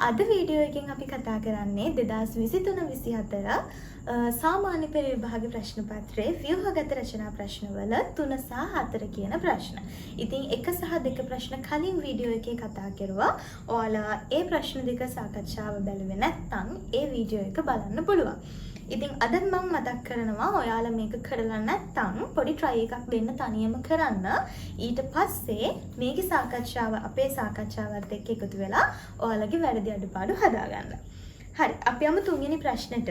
අද වීඩියෝ එකෙන් අපි කතා කරන්නේ 2023-24 සාමාන්‍ය පෙළ විභාග ප්‍රශ්න පත්‍රයේ ව්‍යුහගත රචනා ප්‍රශ්නවල 3 සහ 4 කියන ප්‍රශ්න. ඉතින් 1 සහ 2 ප්‍රශ්න කලින් වීඩියෝ එකේ කතා කරුවා. ඔයාලා ඒ ප්‍රශ්න දෙක සාකච්ඡාව බැලුවේ නැත්නම් ඒ වීඩියෝ එක බලන්න පුළුවන්. ඉතින් අද මම මතක් කරනවා ඔයාලා මේක කරලා නැත්නම් පොඩි try එකක් දෙන්න තනියම කරන්න. ඊට පස්සේ මේකේ සාකච්ඡාව අපේ සාකච්ඡාවත් එක්ක එකතු වෙලා ඔයාලගේ වැරදි අඩුපාඩු හදාගන්න. හරි, අපි යමු තුන්වෙනි ප්‍රශ්නෙට.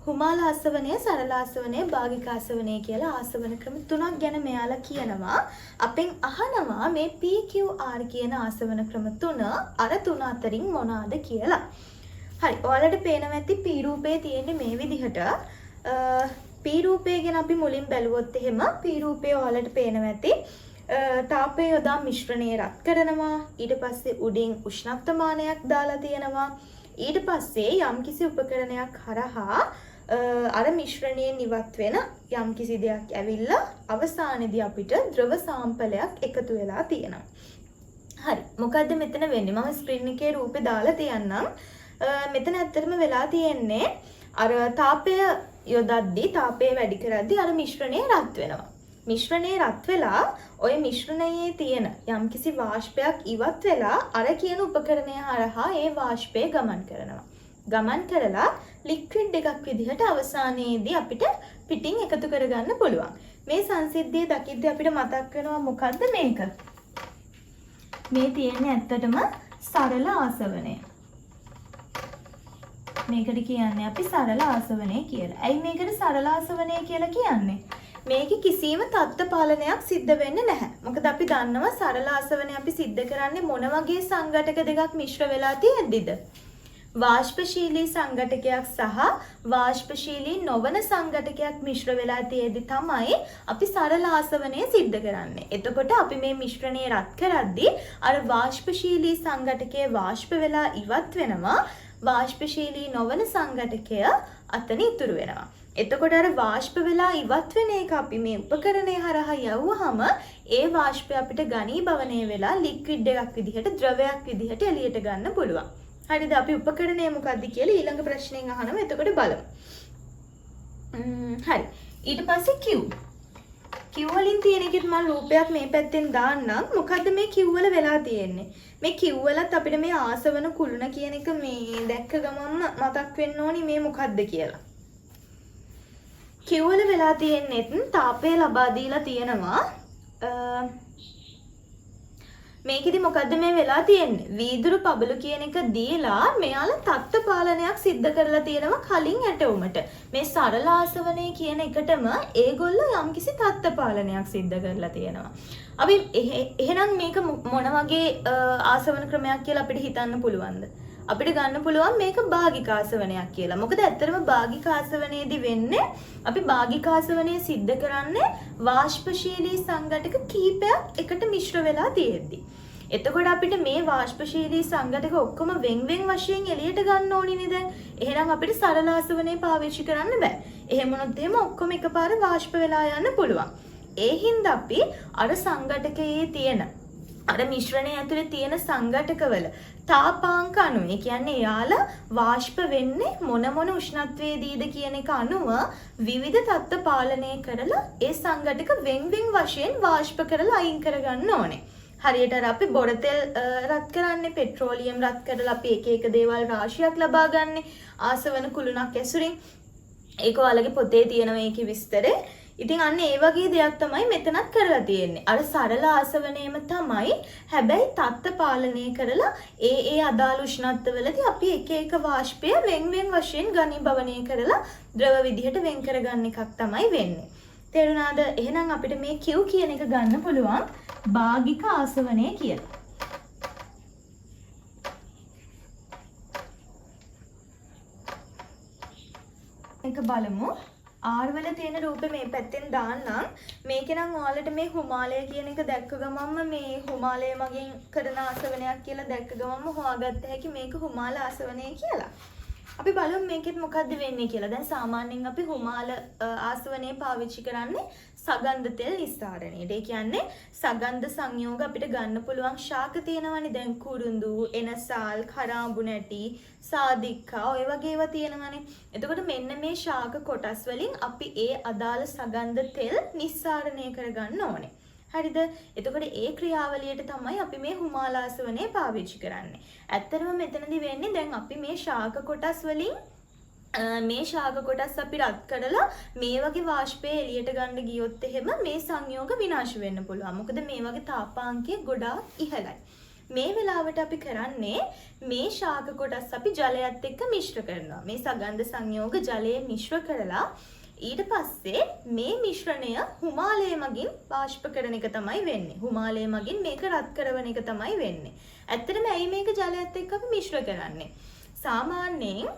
හුමාල ආසවනය, සරල ආසවනය, භාගික ආසවනය කියලා ආසවන ක්‍රම තුනක් ගැන මෙයාලා කියනවා. අපෙන් අහනවා මේ PQR කියන ආසවන ක්‍රම තුන අර තුන අතරින් මොනවාද කියලා. හරි, ඔයාලට පේනවා ඇති P රූපේ තියෙන්නේ මේ විදිහට. P රූපය ගැන අපි මුලින් බැලුවොත් එහෙම P රූපය ඔයාලට පේනවා ඇති. තාපය යොදා මිශ්‍රණය රත් කරනවා. ඊට පස්සේ උඩින් උෂ්ණත්වමානයක් දාලා තියෙනවා. ඊට පස්සේ යම්කිසි උපකරණයක් හරහා අර මිශ්‍රණයෙන් ඉවත් වෙන යම්කිසි දෙයක් ඇවිල්ලා අවසානයේදී අපිට ද්‍රව සාම්පලයක් එකතු වෙලා තියෙනවා. හරි, මොකද්ද මෙතන වෙන්නේ? මම ස්ක්‍රීන් එකේ රූපේ දාලා තියන්නම්. මෙතන ඇත්තටම වෙලා තියෙන්නේ අර තාපය යොදද්දී තාපය වැඩි කරද්දී අර මිශ්‍රණය රත් වෙනවා. මිශ්‍රණය රත් වෙලා ওই මිශ්‍රණයේ තියෙන යම්කිසි වාෂ්පයක් ඉවත් වෙලා අර කියන උපකරණය හරහා ඒ වාෂ්පය ගමන් කරනවා. ගමන් කරලා ලික්විඩ් එකක් විදිහට අවසානයේදී අපිට පිටින් එකතු කරගන්න පුළුවන්. මේ සංසිද්ධිය දකිද්දී අපිට මතක් වෙනවා මොකද්ද මේක? මේ තියෙන්නේ ඇත්තටම සරල ආසවනය. මේකට කියන්නේ අපි සරල ආසවනය කියලා. ඇයි මේකට සරල ආසවනය කියලා කියන්නේ? මේකේ කිසිම තත්ත්ව පාලනයක් සිද්ධ වෙන්නේ නැහැ. මොකද අපි දන්නවා සරල ආසවනය අපි සිද්ධ කරන්නේ මොන වගේ සංඝටක දෙකක් මිශ්‍ර වෙලා තියෙද්දිද? වාෂ්පශීලී සංඝටකයක් සහ වාෂ්පශීලී නොවන සංඝටකයක් මිශ්‍ර වෙලා තියෙද්දි තමයි අපි සරල ආසවනය සිද්ධ කරන්නේ. එතකොට අපි මේ මිශ්‍රණය රත් කරද්දී අර වාෂ්පශීලී සංඝටකයේ වාෂ්ප වෙලා ඉවත් වෙනවා. වාෂ්පශීලී නොවන සංඝටකය අතන ඉතුරු වෙනවා. එතකොට අර වාෂ්ප වෙලා ඉවත් වෙන එක අපි මේ උපකරණය හරහා යවුවාම ඒ වාෂ්පය අපිට ඝනීභවනය වෙලා ලික්විඩ් එකක් විදිහට ද්‍රවයක් විදිහට එළියට ගන්න පුළුවන්. හරිද? අපි උපකරණය මොකක්ද කියලා ඊළඟ ප්‍රශ්නෙන් අහනවා. එතකොට බලමු. හරි. ඊට පස්සේ Q. Q වලින් තියෙන එකත් මම රූපයක් මේ පැත්තෙන් දාන්නම්. මොකද්ද මේ Q වල වෙලා තියෙන්නේ? මේ Q වලත් අපිට මේ ආසවන කුළුණ කියන එක මේ දැක්ක ගමන්ම මතක් වෙන්න ඕනි මේ මොකද්ද කියලා. Q වල වෙලා තියෙන්නේ තාපය ලබා දීලා තියෙනවා. මේකෙදි මොකද්ද මේ වෙලා තියෙන්නේ? වීදුරු පබළු කියන එක දීලා මෙයාලා තත්ත්ව පාලනයක් සිද්ධ කරලා තියෙනවා කලින් ඇටවුමට. මේ සරල ආසවනය කියන එකටම ඒගොල්ලෝ යම්කිසි තත්ත්ව පාලනයක් සිද්ධ කරලා තියෙනවා. අපි එහෙනම් මේක මොන වගේ ආසවන ක්‍රමයක් කියලා අපිට හිතන්න පුළුවන්ද? අපිට ගන්න පුළුවන් මේක භාගික ආසවනයක් කියලා. මොකද ඇත්තටම භාගික ආසවනයේදී වෙන්නේ අපි භාගික ආසවනය සිද්ධ කරන්නේ වාෂ්පශීලී සංඝටක කීපයක් එකට මිශ්‍ර වෙලා තියෙද්දි. එතකොට අපිට මේ වාෂ්පශීලී සංඝටක ඔක්කොම වෙන් වශයෙන් එළියට ගන්න ඕනේ නේද? එහෙනම් අපිට සරල ආසවනය පාවිච්චි කරන්න බෑ. එහෙම වුණොත් එහෙම ඔක්කොම එකපාර වාෂ්ප වෙලා යන්න පුළුවන්. ඒ හින්දා අපි අර සංඝටකයේ තියෙන අර මිශ්‍රණය ඇතුලේ තියෙන සංඝටකවල තාපාංක අණු, ඒ කියන්නේ යාලා වාෂ්ප වෙන්නේ මොන උෂ්ණත්වයේදීද කියන එක අනුව විවිධ තත්ත්ව පාලනය කරලා ඒ සංඝටක වෙන් වශයෙන් වාෂ්ප කරලා අයින් කරගන්න ඕනේ. හරියට අර අපි බොර තෙල් රත් කරන්නේ, පෙට්‍රෝලියම් රත් කරලා අපි එක දේවල් රාශියක් ලබා ගන්න ආසවන කුළුණක් ඇසුරින්. ඒක ඔයාලගේ පොතේ තියෙනවා ඒකේ විස්තරේ. ඉතින් අන්න ඒ වගේ දෙයක් තමයි මෙතනත් කරලා තියෙන්නේ. අර සරල ආසවනයේම තමයි. හැබැයි තත්ත්ව පාලනය කරලා ඒ අදාළ උෂ්ණත්වවලදී අපි එක වාෂ්පය වෙන් වශයෙන් ඝනීභවනය කරලා ද්‍රව විදිහට වෙන් කරගන්න එකක් තමයි වෙන්නේ. තේරුණාද? එහෙනම් අපිට මේ Q කියන එක ගන්න පුළුවන් භාගික ආසවනය කියලා. එක බලමු. R වල තියෙන රූපේ මේ පැත්තෙන් දාන්නම්. මේකේ නම් ඔයාලට මේ හුමාලය කියන එක දැක්ක ගමන්ම මේ හුමාලය මගින් කරන ආසවනයක් කියලා දැක්ක ගමන්ම හොයාගත්ත හැකි මේක හුමාල ආසවනය කියලා. අපි බලමු මේකෙත් මොකද්ද වෙන්නේ කියලා. දැන් සාමාන්‍යයෙන් අපි හුමාල ආසවනයේ පාවිච්චි කරන්නේ සගන්ධ තෙල් නිස්සාරණයට. ඒ කියන්නේ සගන්ධ සංයෝග අපිට ගන්න පුළුවන් ශාක තියෙනවනේ. දැන් කුරුඳු, එනසාල්, කරාඹු නැටි, සාදික්කා ඔය වගේ ඒවා තියෙනවනේ. එතකොට මෙන්න මේ ශාක කොටස් වලින් අපි ඒ අදාළ සගන්ධ තෙල් නිස්සාරණය කරගන්න ඕනේ. හරිද? එතකොට ඒ ක්‍රියාවලියට තමයි අපි මේ හුමාලාසවනේ පාවිච්චි කරන්නේ. ඇත්තටම මෙතනදී වෙන්නේ දැන් අපි මේ ශාක කොටස් වලින් මේ ශාක කොටස් අපි රත් කරලා මේ වගේ වාෂ්පය එළියට ගන්න ගියොත් එහෙම මේ සංයෝග විනාශ වෙන්න පුළුවන්. මොකද මේ වගේ තාපාංකය ගොඩාක් ඉහළයි. මේ වෙලාවට අපි කරන්නේ මේ ශාක කොටස් අපි ජලයත් එක්ක මිශ්‍ර කරනවා. මේ සගන්ධ සංයෝග ජලයේ මිශ්‍ර කරලා ඊට පස්සේ මේ මිශ්‍රණය හුමාලය මගින් වාෂ්ප කරන එක තමයි වෙන්නේ. හුමාලය මගින් මේක රත් කරන එක තමයි වෙන්නේ. ඇත්තටම ඇයි මේක ජලයත් එක්ක අපි මිශ්‍ර කරන්නේ? සාමාන්‍යයෙන්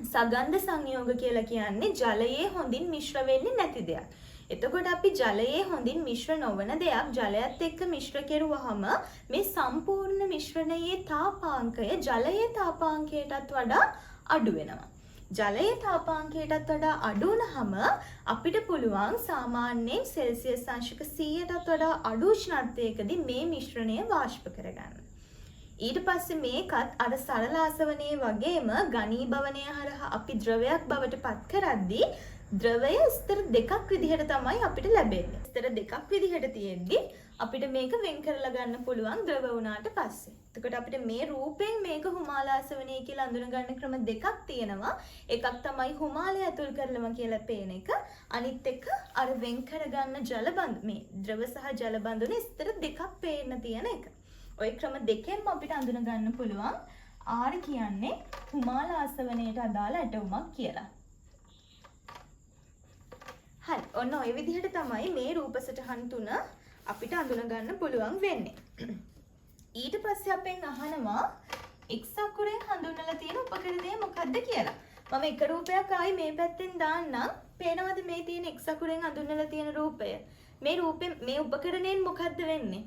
සගන්ධ සංයෝග කියලා කියන්නේ ජලයේ හොඳින් මිශ්‍ර වෙන්නේ නැති දෙයක්. එතකොට අපි ජලයේ හොඳින් මිශ්‍ර නොවන දෙයක් ජලයත් එක්ක මිශ්‍ර කෙරුවහම මේ සම්පූර්ණ මිශ්‍රණයේ තාපාංකය ජලයේ තාපාංකයටත් වඩා අඩු වෙනවා. ජලයේ තාපාංකයටත් වඩා අඩු වුණාම අපිට පුළුවන් සාමාන්‍යයෙන් සෙල්සියස් අංශක 100ටත් වඩා අඩු උෂ්ණත්වයකදී මේ මිශ්‍රණය වාෂ්ප කරගන්න. ඊට පස්සේ මේකත් අර සරල ආසවනයේ වගේම ඝනීභවනය හරහා අපි ද්‍රවයක් බවට පත් කරද්දී ද්‍රවය ස්තර දෙකක් විදිහට තමයි අපිට ලැබෙන්නේ. ස්තර දෙකක් විදිහට තියෙද්දි අපිට මේක වෙන් කරලා ගන්න පුළුවන් ද්‍රව වුණාට පස්සේ. එතකොට අපිට මේ රූපයෙන් මේක හුමාලාසවනයේ කියලා අඳුන ගන්න ක්‍රම දෙකක් තියෙනවා. එකක් තමයි හුමාලය ඇතුල් කරලම කියලා පේන එක. අනිත් එක අර වෙන් කරගන්න ජල බඳු මේ ද්‍රව සහ ජල බඳුනේ ස්තර දෙකක් පේන්න තියෙන එක. ওই ක්‍රම දෙකෙන්ම අපිට අඳුන ගන්න පුළුවන් R කියන්නේ හුමාලාසවනයට අදාළ ඇටවුමක් කියලා. හරි. ඔන්න ඔය විදිහට තමයි මේ රූප සටහන් තුන අපිට අඳුන ගන්න පුළුවන් වෙන්නේ. ඊට පස්සේ අපෙන් අහනවා x අකුරෙන් හඳුන්වලා තියෙන උපකරණය මොකක්ද කියලා. මම එක රූපයක් ආයි මේ පැත්තෙන් දාන්නම්. පේනවද මේ තියෙන x අකුරෙන් හඳුන්වලා තියෙන රූපය? මේ රූපෙ මේ උපකරණයෙන් මොකද්ද වෙන්නේ?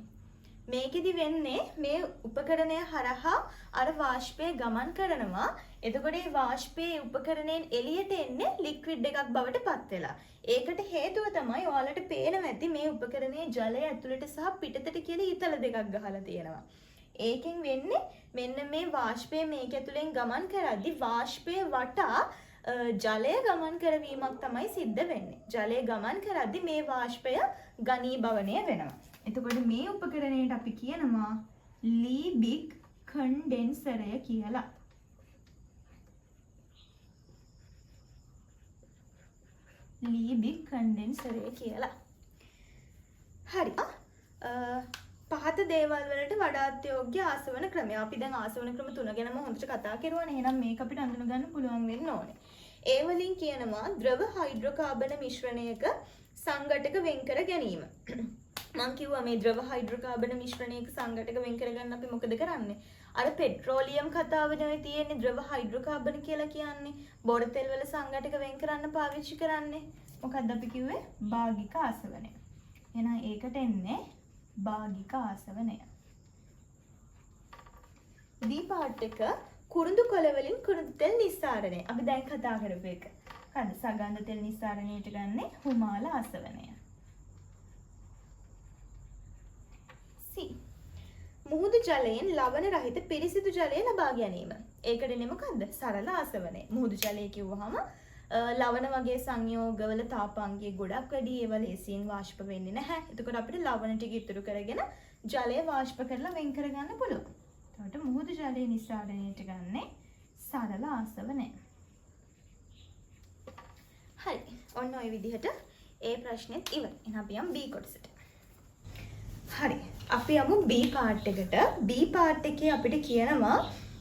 මේකෙදි වෙන්නේ මේ උපකරණය හරහා අර වාෂ්පය ගමන් කරනවා. එතකොට මේ වාෂ්පයේ උපකරණයෙන් එළියට එන්නේ ලික්විඩ් එකක් බවට පත් වෙලා. ඒකට හේතුව තමයි ඔයාලට පේනවා ඇති මේ උපකරණයේ ජලය ඇතුළට සහ පිටතට කියලා ඊතල දෙකක් ගහලා තියෙනවා. ඒකෙන් වෙන්නේ මෙන්න මේ වාෂ්පය මේක ඇතුලෙන් ගමන් කරද්දී වාෂ්පයේ වටා ජලය ගමන් කරවීමක් තමයි සිද්ධ වෙන්නේ. ජලය ගමන් කරද්දී මේ වාෂ්පය ඝනීභවනය වෙනවා. එතකොට මේ උපකරණයට අපි කියනවා ලීබික් කන්ඩෙන්සරය කියලා. ලීබික් කන්ඩෙන්සරය කියලා. හරි. පහත දේවල් වලට වඩාත් යෝග්‍ය ආසවන ක්‍රමය. අපි දැන් ආසවන ක්‍රම තුන ගැනම හොඳට කතා කරුවානේ. එහෙනම් මේක අපිට අඳුන ගන්න පුළුවන් වෙන්න ඕනේ. ඒ වලින් කියනවා ද්‍රව හයිඩ්‍රෝකාබන මිශ්‍රණයක සංඝටක වෙන් කර ගැනීම. මම කිව්වා මේ ද්‍රව හයිඩ්‍රෝකාබන මිශ්‍රණයක සංඝටක වෙන් කරගන්න අපි මොකද කරන්නේ? අර පෙට්‍රෝලියම් කතාවනේ තියෙන්නේ ද්‍රව හයිඩ්‍රෝකාබන කියලා කියන්නේ. බොර තෙල් වල සංඝටක වෙන් කරන්න පාවිච්චි කරන්නේ. මොකක්ද අපි කිව්වේ? භාගික ආසවනය. එහෙනම් ඒකට එන්නේ භාගික ආසවනය. දී පාර්ට් එක කුරුඳු කොළ වලින් කුරුඳු තෙල් නිස්සාරණය. අපි දැන් කතා කරපු එක. හරිද? සගන්ධ තෙල් නිස්සාරණයට ගන්නේ හුමාල ආසවනය. මුහුදු ජලයෙන් ලවණ රහිත පිරිසිදු ජලය ලබා ගැනීම. ඒකටනේ මොකද්ද? සරල ආසවනය. මුහුදු ජලය කිව්වහම ලවණ වගේ සංයෝගවල තාපාංගය ගොඩක් වැඩි. ඒවල ලේසියෙන් වාෂ්ප වෙන්නේ නැහැ. එතකොට අපිට ලවණ ටික ඉතුරු කරගෙන ජලය වාෂ්ප කරලා වෙන් කරගන්න පුළුවන්. එතකොට මුහුදු ජලය නිස්සාරණයට ගන්නේ සරල ආසවනය. හරි. ඔන්න ඔය විදිහට ඒ ප්‍රශ්නෙත් ඉවරයි. එහෙනම් අපි යමු B කොටසට. හරි. අපි යමු B පාර්ට් එකට. B පාර්ට් එකේ අපිට කියනවා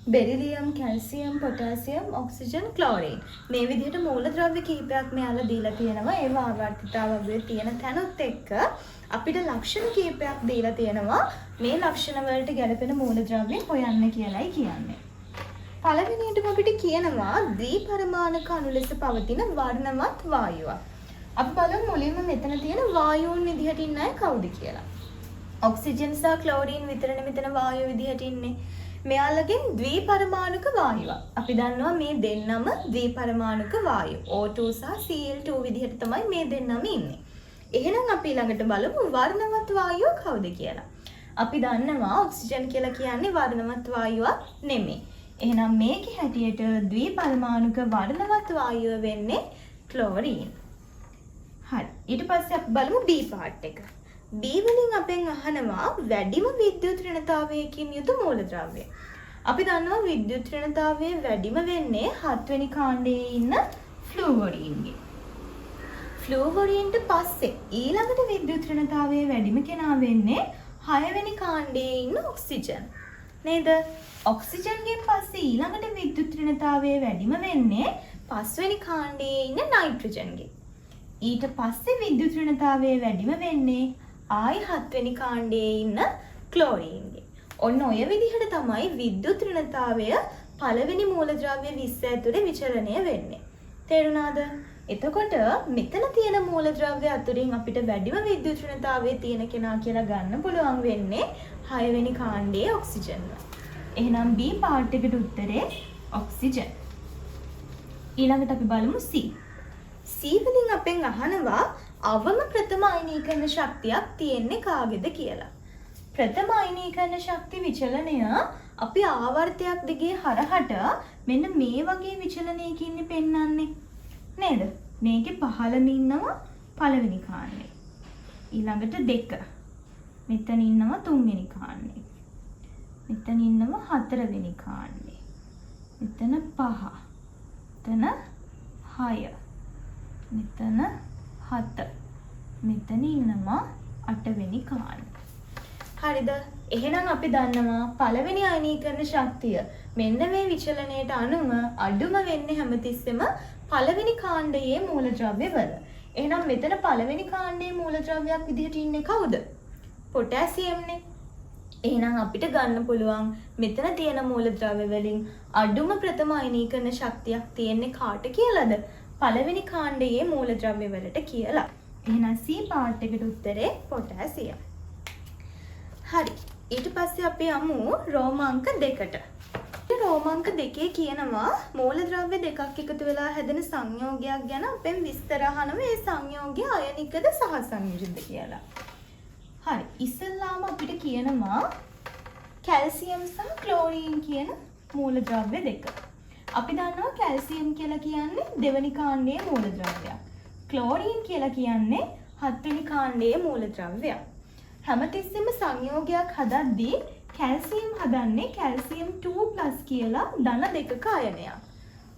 beryllium, calcium, potassium, oxygen, chlorine. මේ විදිහට මූලද්‍රව්‍ය කිහිපයක් මෙයාලා දීලා තියෙනවා. ඒවා ආවර්තිතාවය තියෙන තැනොත් එක්ක අපිට ලක්ෂණ කිහිපයක් දීලා තියෙනවා. මේ ලක්ෂණ වලට ගැලපෙන මූලද්‍රව්‍ය හොයන්න කියලායි කියන්නේ. පළවෙනියටම අපිට කියනවා ද්විපරමාණක අණු ලෙස පවතින වර්ණවත් වායුවක්. අපි බලමු මුලින්ම මෙතන තියෙන වායුන් විදිහට ඉන්න අය කවුද කියලා. ඔක්සිජන් සහ ක්ලෝරින් විතරනේ මෙතන වායු විදිහට ඉන්නේ. මෙයාලගෙන් ද්විපරමාණුක වායුවක්. අපි දන්නවා මේ දෙන්නම ද්විපරමාණුක වායු. O2 සහ Cl2 විදිහට තමයි මේ දෙන්නම ඉන්නේ. එහෙනම් අපි ළඟට බලමු වර්ණවත් වායුව කවුද කියලා. අපි දන්නවා ඔක්සිජන් කියලා කියන්නේ වර්ණවත් වායුවක් නෙමෙයි. එහෙනම් මේකේ හැටියට ද්විපරමාණුක වර්ණවත් වායුව වෙන්නේ ක්ලෝරින්. හරි. ඊට පස්සේ අපි බලමු B part එක. B වලින් අපෙන් අහනවා වැඩිම විද්‍යුත් ඍණතාවයකින් යුතු මූලද්‍රව්‍ය. අපි දන්නවා විද්‍යුත් ඍණතාවය වැඩිම වෙන්නේ 7 වෙනි කාණ්ඩයේ ඉන්න ෆ්ලූවරීන්ගේ. ෆ්ලූවරීන්ට පස්සේ ඊළඟට විද්‍යුත් ඍණතාවය වැඩිම කෙනා වෙන්නේ 6 වෙනි කාණ්ඩයේ ඉන්න ඔක්සිජන්. නේද? ඔක්සිජන්ගෙන් පස්සේ ඊළඟට විද්‍යුත් ඍණතාවය වැඩිම වෙන්නේ 5 වෙනි කාණ්ඩයේ ඉන්න නයිට්‍රජන්ගේ. ඊට පස්සේ විද්‍යුත් ඍණතාවය වැඩිම වෙන්නේ ආයි 7 වෙනි කාණ්ඩයේ ඉන්න ක්ලෝරීන්ගේ. ඔන්න ඔය විදිහට තමයි විද්‍යුත් ඍණතාවය පළවෙනි මූලද්‍රව්‍ය 20 ඇතුලේ විචලනය වෙන්නේ. තේරුණාද? එතකොට මෙතන තියෙන මූලද්‍රව්‍ය අතරින් අපිට වැඩිම විද්‍යුත් ඍණතාවය තියෙන කෙනා කියලා ගන්න පුළුවන් වෙන්නේ 6 වෙනි කාණ්ඩයේ ඔක්සිජන්. එහෙනම් B part එකට උත්තරේ ඔක්සිජන්. ඊළඟට අපි බලමු C. C වලින් අපෙන් අහනවා අවම ප්‍රථම අයනීකරණ ශක්තියක් තියෙන්නේ කාගේද කියලා. ප්‍රථම අයනීකරණ ශක්ති විචලනය අපි ආවර්තයක් දිගේ හරහට මෙන්න මේ වගේ විචලනයකින් පෙන්වන්නේ. නේද? මේකේ පහළම ඉන්නවා පළවෙනි කාණ්ඩේ. ඊළඟට 2. මෙතන ඉන්නවා 3 වෙනි කාණ්ඩේ. මෙතන ඉන්නවා 4 වෙනි කාණ්ඩේ. මෙතන 5. මෙතන 6. මෙතන 7. මෙතන ඉන්නවා 8 වෙනි කාණ්ඩේ. හරිද? එහෙනම් අපි දන්නවා පළවෙනි අයනීකරණ ශක්තිය මෙන්න මේ විචලනයට අනුව අඩුම වෙන්නේ හැමතිස්සෙම පළවෙනි කාණ්ඩයේ මූලද්‍රව්‍ය වල. එහෙනම් මෙතන පළවෙනි කාණ්ඩයේ මූලද්‍රව්‍යයක් විදිහට ඉන්නේ කවුද? පොටෑසියම්නේ. එහෙනම් අපිට ගන්න පුළුවන් මෙතන තියෙන මූලද්‍රව්‍ය වලින් අඩුම ප්‍රථම අයනීකරණ ශක්තියක් තියෙන්නේ කාට කියලාද? පළවෙනි කාණ්ඩයේ මූලද්‍රව්‍ය වලට කියලා. එහෙනම් C part එකට උත්තරේ පොටෑසියම්. හරි. ඊට පස්සේ අපි යමු රෝමාංක 2ට. රෝමාංක 2 කියනවා මූලද්‍රව්‍ය දෙකක් එකතු වෙලා හැදෙන සංයෝගයක් ගැන අපෙන් විස්තර අහනවා. ඒ සංයෝගය අයනිකද සහසංයුජද කියලා. හරි. ඉස්සෙල්ලාම අපිට කියනවා කැල්සියම් සහ ක්ලෝරීන් කියන මූලද්‍රව්‍ය දෙක. අපි දන්නවා කැල්සියම් කියලා කියන්නේ දෙවෙනි කාණ්ඩයේ මූලද්‍රව්‍යයක්. ක්ලෝරීන් කියලා කියන්නේ 7 වෙනි කාණ්ඩයේ මූලද්‍රව්‍යයක්. හැමතිස්සෙම සංයෝගයක් හදද්දී කැල්සියම් හදන්නේ කැල්සියම් 2+ කියලා ධන දෙකක අයනයක්.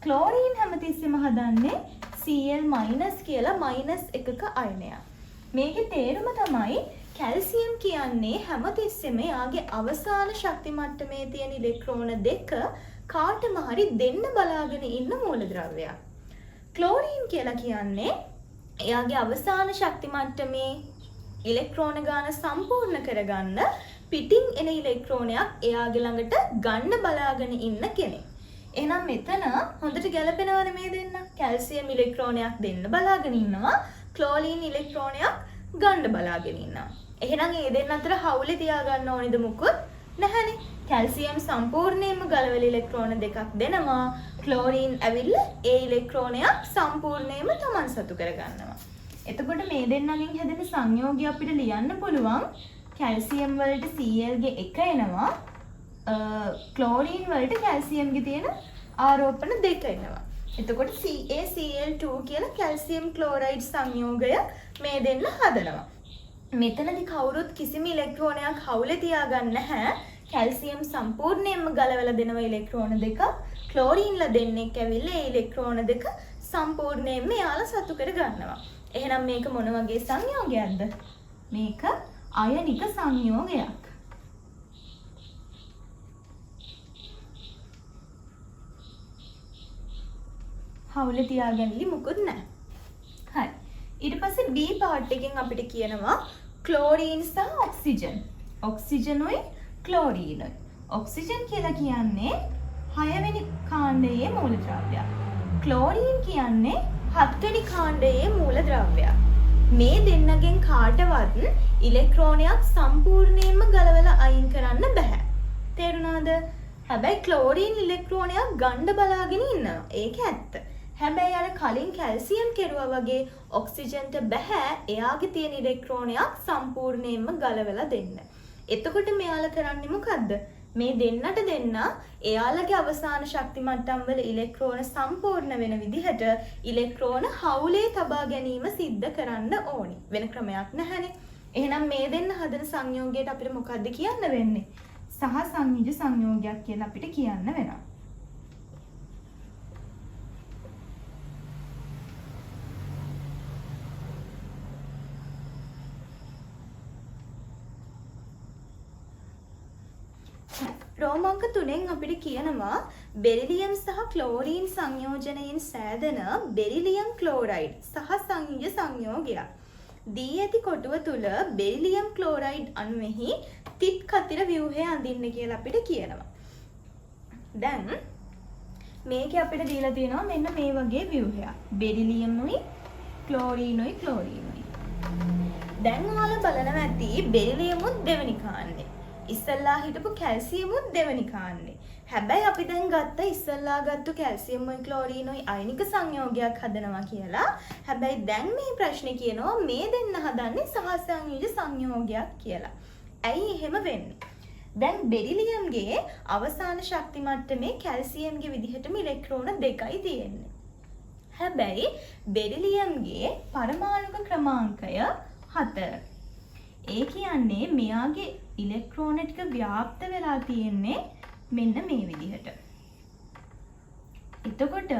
ක්ලෝරීන් හැමතිස්සෙම හදන්නේ Cl- කියලා -1ක අයනයක්. මේකේ තේරුම තමයි කැල්සියම් කියන්නේ හැමතිස්සෙම යාගේ අවසාන ශක්ති මට්ටමේ තියෙන ඉලෙක්ට්‍රෝන දෙක කාටම හරි දෙන්න බලාගෙන ඉන්න මූලද්‍රව්‍යයක්. ක්ලෝරීන් කියලා කියන්නේ එයාගේ අවසාන ශක්ති මට්ටමේ ඉලෙක්ට්‍රෝන ගාන සම්පූර්ණ කරගන්න පිටින් එන ඉලෙක්ට්‍රෝනයක් එයාගේ ළඟට ගන්න බලාගෙන ඉන්න කෙනෙක්. එහෙනම් මෙතන හොඳට ගැලපෙනවනේ මේ දෙන්න. කැල්සියම් ඉලෙක්ට්‍රෝනයක් දෙන්න බලාගෙන ඉන්නවා. ක්ලෝරීන් ඉලෙක්ට්‍රෝනයක් ගන්න බලාගෙන ඉන්නවා. එහෙනම් මේ දෙන්න අතර හවුලේ තියාගන්න ඕනේද මුකුත් නැහැනේ. කැල්සියම් සම්පූර්ණයෙන්ම ගලවල ඉලෙක්ට්‍රෝන දෙකක් දෙනවා. ක්ලෝරීන් ඇවිල්ලා ඒ ඉලෙක්ට්‍රෝනයක් සම්පූර්ණයෙන්ම Taman සතු කරගන්නවා. එතකොට මේ දෙන්නගෙන් හැදෙන සංයෝගය අපිට ලියන්න පුළුවන් කැල්සියම් වලට Cl ගේ 1 එනවා. ක්ලෝරීන් වලට කැල්සියම් ගේ තියෙන ආරෝපණ 2 එනවා. එතකොට CaCl2 කියලා කැල්සියම් ක්ලෝරයිඩ් සංයෝගය මේ දෙන්න හදනවා. මෙතනදී කවුරුත් කිසිම ඉලෙක්ට්‍රෝනයක් හවුලේ තියාගන්න නැහැ. කැල්සියම් සම්පූර්ණයෙන්ම ගලවලා දෙනවා ඉලෙක්ට්‍රෝන දෙක. ක්ලෝරීන්ලා දෙන්නෙක් ඇවිල්ලා ඒ ඉලෙක්ට්‍රෝන දෙක සම්පූර්ණයෙන්ම යාලා සතු කර ගන්නවා. එහෙනම් මේක මොන වගේ සංයෝගයක්ද? මේක අයනික සංයෝගයක්. හවුලේ තියාගන්නලි මුකුත් නැහැ. හරි. ඊට පස්සේ B part එකෙන් අපිට කියනවා ක්ලෝරීන් සහ ඔක්සිජන්. ඔක්සිජනුයි ක්ලෝරීනුයි. ඔක්සිජන් කියලා කියන්නේ 6 වෙනි කාණ්ඩයේ මූලද්‍රව්‍යයක්. ක්ලෝරීන් කියන්නේ 7 වෙනි කාණ්ඩයේ මූලද්‍රව්‍යයක්. මේ දෙන්නගෙන් කාටවත් ඉලෙක්ට්‍රෝනයක් සම්පූර්ණයෙන්ම ගලවලා අයින් කරන්න බෑ. තේරුණාද? හැබැයි ක්ලෝරීන් ඉලෙක්ට්‍රෝනයක් ගන්න බලාගෙන ඉන්නවා. ඒක ඇත්ත. හැබැයි අර කලින් කැල්සියම් කෙරුවා වගේ ඔක්සිජන්ට බෑ එයාගේ තියෙන ඉලෙක්ට්‍රෝනයක් සම්පූර්ණයෙන්ම ගලවලා දෙන්න. එතකොට මෙයාලා කරන්නේ මොකද්ද? මේ දෙන්නට දෙන්න එයාලගේ අවසාන ශක්ති මට්ටම් වල ඉලෙක්ට්‍රෝන සම්පූර්ණ වෙන විදිහට ඉලෙක්ට්‍රෝන හවුලේ තබා ගැනීම සිද්ධ කරන්න ඕනි. වෙන ක්‍රමයක් නැහැනේ. එහෙනම් මේ දෙන්න හදන සංයෝගයට අපිට මොකද්ද කියන්න වෙන්නේ? සහ සංයුජ සංයෝගයක් කියලා අපිට කියන්න වෙනවා. රෝමාංක 3න් අපිට කියනවා බෙරිලියම් සහ ක්ලෝරීන් සංයෝජනයෙන් සෑදෙන බෙරිලියම් ක්ලෝරයිඩ් සහ සංයුජ සංයෝගයක්. දී ඇති කොටුව තුල බෙරිලියම් ක්ලෝරයිඩ් අණුවෙහි තිත් කතිර ව්‍යුහය අඳින්න කියලා අපිට කියනවා. දැන් මේකේ අපිට දීලා තියෙනවා මෙන්න මේ වගේ ව්‍යුහයක්. බෙරිලියම්ුයි ක්ලෝරීනුයි ක්ලෝරීනුයි. දැන් ඔයාලා බලනවා ඇති බෙරිලියමුත් දෙවෙනි කාණ්ඩේ. ඉස්සල්ලා හිටපු කැල්සියමුත් දෙවෙනි කාණ්ඩේ. හැබැයි අපි දැන් ගත්ත ඉස්සල්ලා ගත්තු කැල්සියම්ුයි ක්ලෝරීනුයි අයනික සංයෝගයක් හදනවා කියලා. හැබැයි දැන් මේ ප්‍රශ්නේ කියනවා මේ දෙන්න හදන්නේ සහසංයුජ සංයෝගයක් කියලා. ඇයි එහෙම වෙන්නේ? දැන් බෙරිලියම්ගේ අවසාන ශක්ති මට්ටමේ කැල්සියම්ගේ විදිහටම ඉලෙක්ට්‍රෝන දෙකයි තියෙන්නේ. හැබැයි බෙරිලියම්ගේ පරමාණුක ක්‍රමාංකය 4. ඒ කියන්නේ මෙයාගේ ඉලෙක්ට්‍රෝන ටික ව්‍යාප්ත වෙලා තියෙන්නේ මෙන්න මේ විදිහට. එතකොට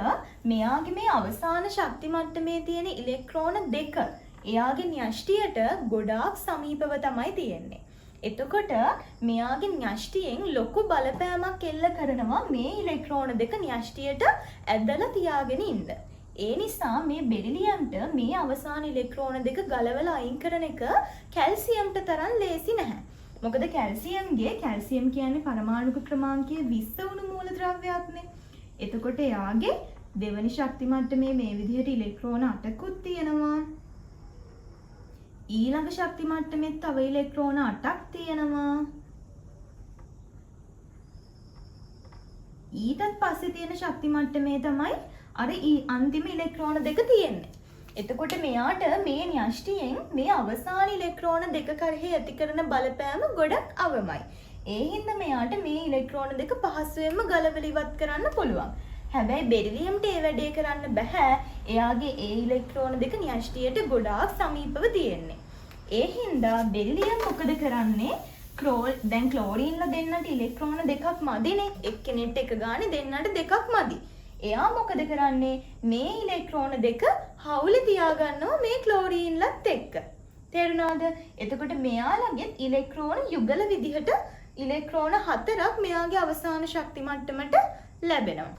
මෙයාගේ මේ අවසාන ශක්ති මට්ටමේ තියෙන ඉලෙක්ට්‍රෝන දෙක එයාගේ න්‍යෂ්ටියට ගොඩාක් සමීපව තමයි තියෙන්නේ. එතකොට මෙයාගේ න්‍යෂ්ටියෙන් ලොකු බලපෑමක් එල්ල කරනවා මේ ඉලෙක්ට්‍රෝන දෙක න්‍යෂ්ටියට ඇදලා තියාගෙන ඉන්න. ඒ නිසා මේ බෙරිලියම්ට මේ අවසාන ඉලෙක්ට්‍රෝන දෙක ගලවලා අයින් කරන එක කැල්සියම්ට තරම් ලේසි නැහැ. මොකද කැල්සියම් කියන්නේ පරමාණුක ක්‍රමාංකය 20 වුණු මූලද්‍රව්‍යයක්නේ. එතකොට එයාගේ දෙවනි ශක්ති මට්ටමේ මේ විදිහට ඉලෙක්ට්‍රෝන 8කුත් තියෙනවා. ඊළඟ ශක්ති මට්ටමේ තව ඉලෙක්ට්‍රෝන 8ක් තියෙනවා. ඊටත් පස්සේ තියෙන ශක්ති මට්ටමේ තමයි අර අන්තිම ඉලෙක්ට්‍රෝන දෙක තියෙන්නේ. එතකොට මෙයාට මේ න්‍යෂ්ටියෙන් මේ අවසාන ඉලෙක්ට්‍රෝන දෙක කරෙහි ඇති කරන බලපෑම ගොඩක් අවමයි. ඒ හින්දා මෙයාට මේ ඉලෙක්ට්‍රෝන දෙක පහසුවෙන්ම ගලවලා ඉවත් කරන්න පුළුවන්. හැබැයි බෙරිලියම්ට ඒ වැඩේ කරන්න බෑ. එයාගේ ඒ ඉලෙක්ට්‍රෝන දෙක න්‍යෂ්ටියට ගොඩාක් සමීපව තියෙන්නේ. ඒ හින්දා බෙරිලියම් මොකද කරන්නේ? දැන් ක්ලෝරීන්ලා දෙන්නට ඉලෙක්ට්‍රෝන දෙකක් මදිනේ. එක්කෙනෙක්ට එක ගානේ දෙන්නට දෙකක් මදි. එයා මොකද කරන්නේ? මේ ඉලෙක්ට්‍රෝන දෙක හවුලේ තියාගන්නවා මේ ක්ලෝරීන්ලත් එක්ක. තේරුණාද? එතකොට මෙයාලගේ ඉලෙක්ට්‍රෝන යුගල විදිහට ඉලෙක්ට්‍රෝන 4ක් මෙයාගේ අවසාන ශක්ති මට්ටමට ලැබෙනවා.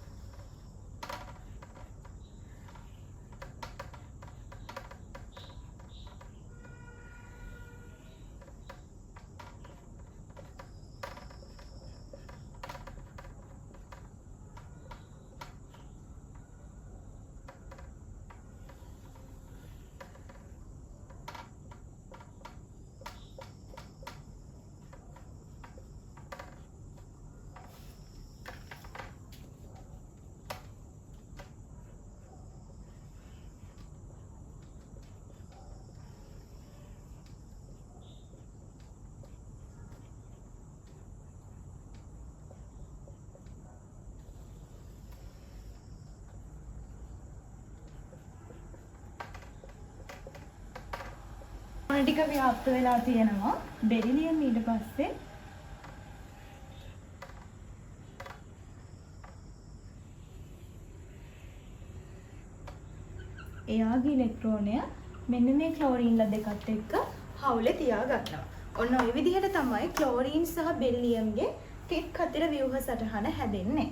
ටික ව්‍යාප්ත වෙලා තියෙනවා. බෙරිලියම් ඊට පස්සේ එයාගේ ඉලෙක්ට්‍රෝනය මෙන්න මේ ක්ලෝරීන්ලා දෙකත් එක්ක හවුලේ තියා ගන්නවා. ඔන්න ඔය විදිහට තමයි ක්ලෝරීන් සහ බෙරිලියම්ගේ තිත් කතර ව්‍යුහ සටහන හැදෙන්නේ.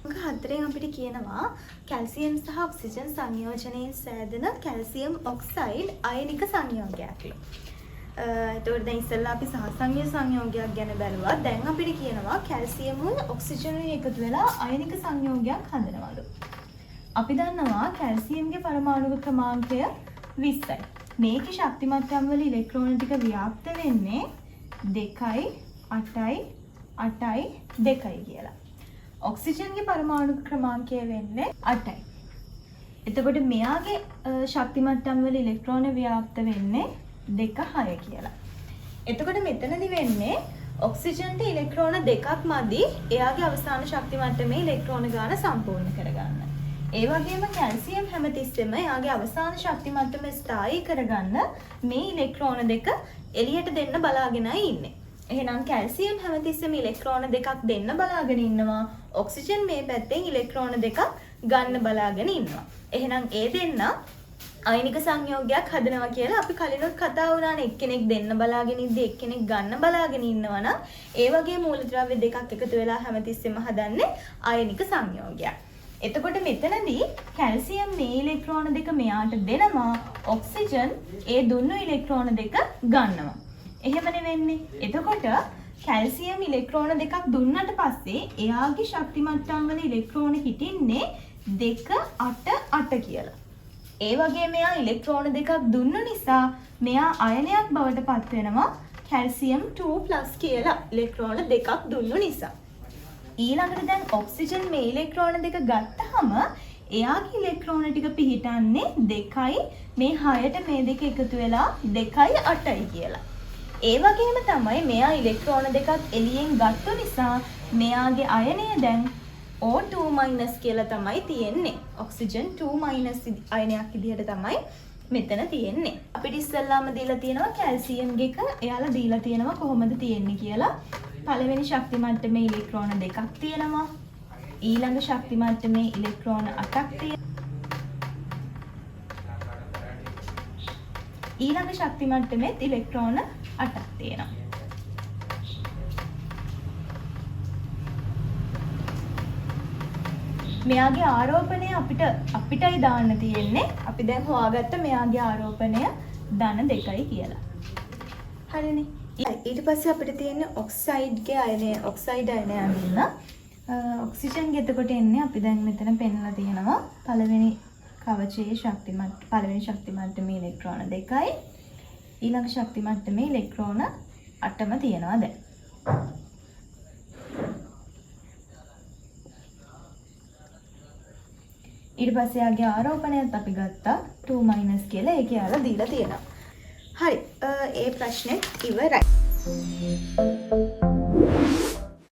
අංක 4න් අපිට කියනවා කැල්සියම් සහ ඔක්සිජන් සංයෝජනයෙන් සෑදෙන කැල්සියම් ඔක්සයිඩ් අයනික සංයෝගයක්. එතකොට දැන් ඉස්සෙල්ලා අපි සහසංයෝජ සංයෝගයක් ගැන බැලුවා. දැන් අපිට කියනවා කැල්සියමුයි ඔක්සිජනුයි එකතු වෙලා අයනික සංයෝගයක් හදනවලු. අපි දන්නවා කැල්සියම්ගේ පරමාණු ක්‍රමාංකය 20යි. මේකේ ශක්ති මට්ටම් වල ඉලෙක්ට්‍රෝන ටික ව්‍යාප්ත වෙන්නේ 2යි 8යි 8යි 2යි කියලා. ඔක්සිජන්ගේ පරමාණු ක්‍රමාංකය වෙන්නේ 8යි. එතකොට මෙයාගේ ශක්ති මට්ටම් වල ඉලෙක්ට්‍රෝන ව්‍යාප්ත වෙන්නේ 2.6 කියලා. එතකොට මෙතනදි වෙන්නේ ඔක්සිජන්ට ඉලෙක්ට්‍රෝන 2ක් මදි එයාගේ අවසාන ශක්ති මට්ටමේ ඉලෙක්ට්‍රෝන ගාන සම්පූර්ණ කරගන්න. ඒ වගේම කැල්සියම් හැමතිස්සෙම එයාගේ අවසාන ශක්ති මට්ටම ස්ථායී කරගන්න මේ ඉලෙක්ට්‍රෝන 2 එළියට දෙන්න බලාගෙනයි ඉන්නේ. එහෙනම් කැල්සියම් හැමතිස්සෙම ඉලෙක්ට්‍රෝන 2ක් දෙන්න බලාගෙන ඉන්නවා. ඔක්සිජන් මේ පැත්තෙන් ඉලෙක්ට්‍රෝන 2ක් ගන්න බලාගෙන ඉන්නවා. එහෙනම් ඒ දෙන්න අයනික සංයෝගයක් හදනවා කියලා අපි කලිනුත් කතා වුණානේ. එක්කෙනෙක් දෙන්න බලාගෙන ඉද්දි එක්කෙනෙක් ගන්න බලාගෙන ඉන්නවා නම් ඒ වගේ මූලද්‍රව්‍ය දෙකක් එකතු වෙලා හැමතිස්සෙම හදන්නේ අයනික සංයෝගයක්. එතකොට මෙතනදී කැල්සියම් මේ ඉලෙක්ට්‍රෝන 2 මෙයාට දෙනවා. ඔක්සිජන් ඒ දුන්නු ඉලෙක්ට්‍රෝන 2 ගන්නවා. එහෙමනේ වෙන්නේ. එතකොට කැල්සියම් ඉලෙක්ට්‍රෝන 2ක් දුන්නට පස්සේ එයාගේ ශක්ති මට්ටම් වල ඉලෙක්ට්‍රෝන හිටින්නේ 2 8 8 කියලා. ඒ වගේ මෙයා ඉලෙක්ට්‍රෝන 2ක් දුන්න නිසා මෙයා අයනයක් බවට පත් වෙනවා කැල්සියම් 2+ කියලා ඉලෙක්ට්‍රෝන 2ක් දුන්නු නිසා. ඊළඟට දැන් ඔක්සිජන් මේ ඉලෙක්ට්‍රෝන 2 ගත්තාම එයාගේ ඉලෙක්ට්‍රෝන ටික පිහිටන්නේ 2යි මේ 6ට මේ දෙක එකතු වෙලා 2යි 8යි කියලා. ඒ වගේම තමයි මෙයා ඉලෙක්ට්‍රෝන 2ක් එළියෙන් ගත්ත නිසා මෙයාගේ අයනය දැන් O2- කියලා තමයි තියෙන්නේ. ඔක්සිජන් 2- අයනයක් විදිහට තමයි මෙතන තියෙන්නේ. අපිට ඉස්සෙල්ලාම දීලා තියෙනවා කැල්සියම් එක. එයාලා දීලා තියෙනවා කොහොමද තියෙන්නේ කියලා. පළවෙනි ශක්ති මට්ටමේ ඉලෙක්ට්‍රෝන 2ක් තියෙනවා. ඊළඟ ශක්ති මට්ටමේ ඉලෙක්ට්‍රෝන 8ක් තියෙනවා. ඊළඟ ශක්ති මට්ටමේ ඉලෙක්ට්‍රෝන 8ක් තියෙනවා. මෙයාගේ ආරෝපණය අපිටයි දාන්න තියෙන්නේ. අපි දැන් හොයාගත්ත මෙයාගේ ආරෝපණය ධන 2යි කියලා. හරිනේ. ඊට පස්සේ අපිට තියෙන්නේ ඔක්සයිඩ්ගේ අයනය. ඔක්සයිඩ් අයනය අඳින්න. ඔක්සිජන්ගේ එතකොට එන්නේ අපි දැන් මෙතන පෙන්නලා තියෙනවා. පළවෙනි කවචයේ පළවෙනි ශක්ති මට්ටමේ ඉලෙක්ට්‍රෝන 2යි. ඊළඟ ශක්ති මට්ටමේ ඉලෙක්ට්‍රෝන 8ම තියෙනවා දැන්. ඊට පස්සේ යාගේ ආරෝපණයත් අපි ගත්තා 2- කියලා. ඒක යාලා දීලා තියෙනවා. හරි. ඒ ප්‍රශ්නේ ඉවරයි.